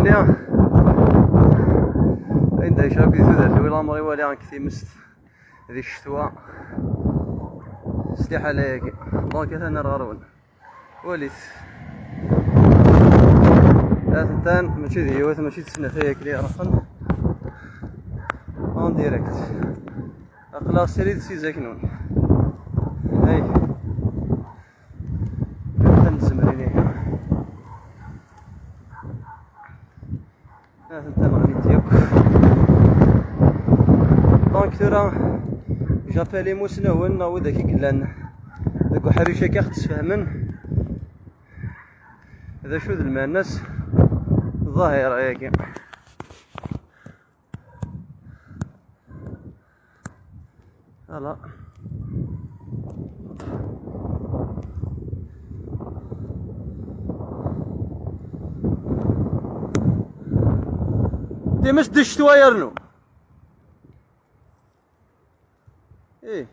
تيني عندها يشارك في ذات ولا عمري والي عن كثير مست ذي الشتوى سلاحة لايك دونك انا رغرون وليت ثانتان ماشي ديوات ماشي تسنى فيا كلي رفن اون ديريكت اقلا سريد سي زاكنون هاي تنزمريني ثانتان غادي تيوك دونك ترى جابالي موسنون هو داك كلان داك وحريشه كيخت تفهمن هذا شو ذا المانس الظاهره ياك فوالا دي مش دي الشتوى يرنو ايه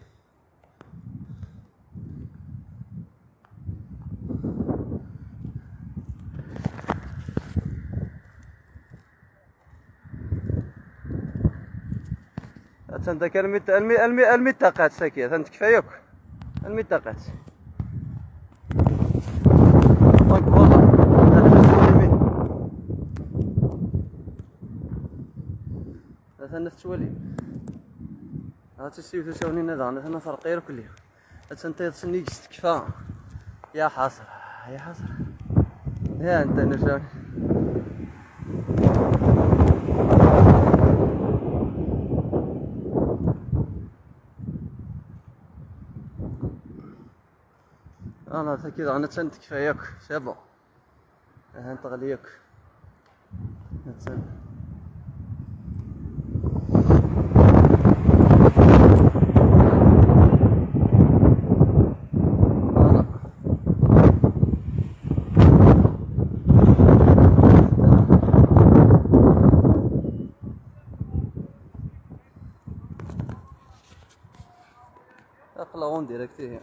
تنتك المتقات ساكية تنت كفايوك المتقات دونك فوالا هذا باش هذا نتولي هذا تسيو تساوني نظام هذا فرقير كلها تنتي تسني تكفى يا حسرة يا حسرة يا انت نشاوني انا كذا انا تسنت كفاياك سي بون انت غليك نتسن اقلا اون ديريكتي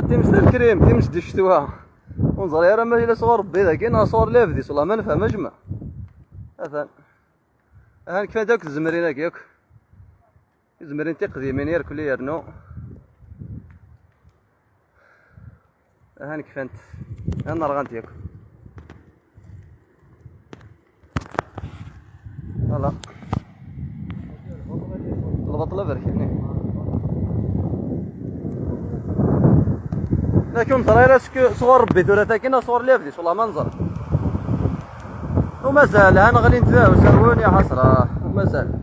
تمس الكريم تمس دي الشتوى ونصغير ما إلا صغار بيضا كاين صور لافديس والله ما نفهم اجمع مثلا هان كفاية داك الزمرين هكاك الزمرين تقديمين يركل يرنو هان كفانت هان رغانت ياك فوالا البطلة بركني لكن ترى راسك صور ربي ثلاثة كاين صور لافديس والله ما نظر ومازال هان غادي نتفاهمو سرون يا حسرة ومازال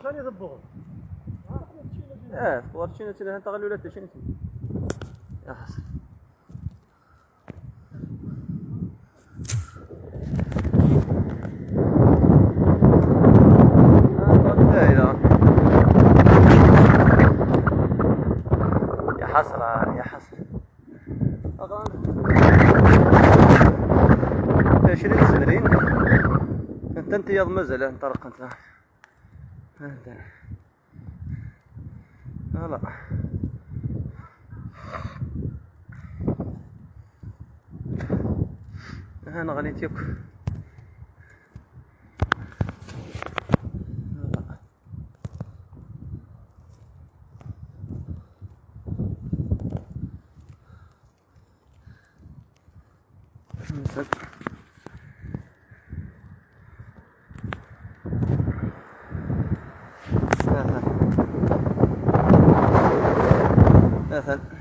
ثاني الضغط صور شنو تي انت غالي ولا شنو يا حسرة حسرة يا حسرة شريت سنرين انت ياض مازال انطلق انت هلا انا غنيت ياك مثلا